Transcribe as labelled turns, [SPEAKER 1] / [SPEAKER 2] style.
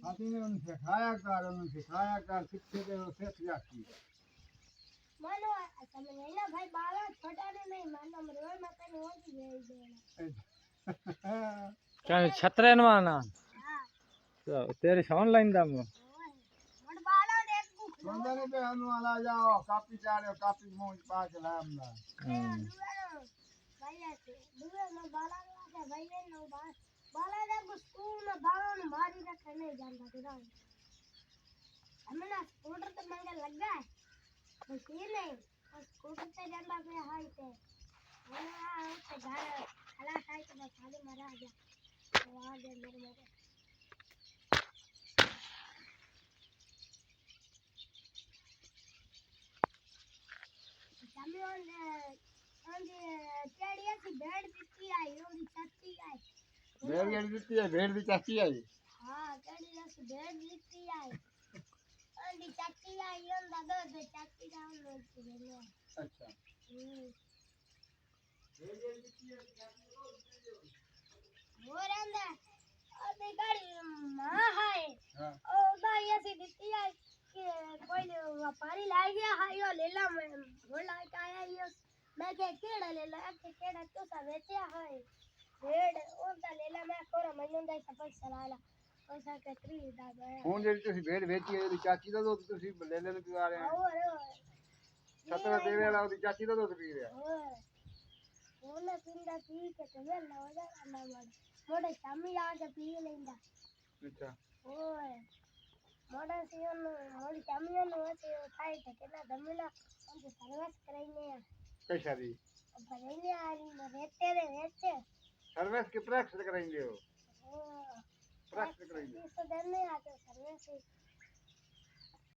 [SPEAKER 1] आती ने उन्हें सिखाया कर शिक्षे दे वो सीख जाती
[SPEAKER 2] मानो તમે નૈના ભાઈ બાળા છોટા ને નહીં માનો મરવા માતા નો ઓછી ગઈ દેના
[SPEAKER 3] क्या छतरे नवाना
[SPEAKER 2] हां
[SPEAKER 3] तो तेरे ऑनलाइन दाम
[SPEAKER 2] મડ બાળા ને એક ભૂખ
[SPEAKER 1] बंदे पे हम वाला जाओ कापी चारे कापी मोज पास लामला
[SPEAKER 2] ભાઈ છે દુવે નો બાળા છે ભાઈ નો બાળા ને સ્કૂલ માં બાળા ને મારી રાખે નહીં જાનતા કીધા હમણા સ્કૂટર તો મંગે લગા है ये नहीं स्कूटर से जाना पे हाई पे हां तो घर खला खाई तो खाली मरा गया वहां दे मेरे तमे on चढ़िया की भेड़ दिखती आई और चट्टी आई
[SPEAKER 1] भेड़ दी चाची आई
[SPEAKER 2] हां चढ़िया की भेड़ दिखती आई अंडी चट्टी आई और दादा दे चट्टी डाउन लोड करे
[SPEAKER 1] अच्छा
[SPEAKER 2] वो रंदा अबे गाड़ी मां है ओ गाड़ी ऐसी दिखती है कि कोई व्यापारी ला गया है यो लेला में बोला के आया ये मैं के केड़ा लेला के केड़ा तो सा बेचा है भेड़ ओदा लेला मैं कोरा मन्नदा सफल सलाला ओसा के 3 दादा
[SPEAKER 1] कौन जेडी तुसी भेड़ बेची है चाची दा दूध तुसी ले लेने पी आ रहे हैं
[SPEAKER 2] और
[SPEAKER 1] छतरा देवे वाला ओदी चाची दा दूध पी रहे हैं
[SPEAKER 2] ओला पिंडा पी के तो वेला वजा ना मोड़े शामी आके पी लेंदा
[SPEAKER 1] अच्छा
[SPEAKER 2] ओए मोड़ा सियन मोड़ी शामियों नो से खाई थे केना दमिला हम सर्विस कराइने
[SPEAKER 1] कैसा दी
[SPEAKER 2] भरेले आरी में रहते रे रहते
[SPEAKER 1] सर्विस के प्रैक्टिस कराएंगे हो
[SPEAKER 2] ओ
[SPEAKER 1] प्रैक्टिस कराएंगे
[SPEAKER 2] इस दिन में आते सर्विस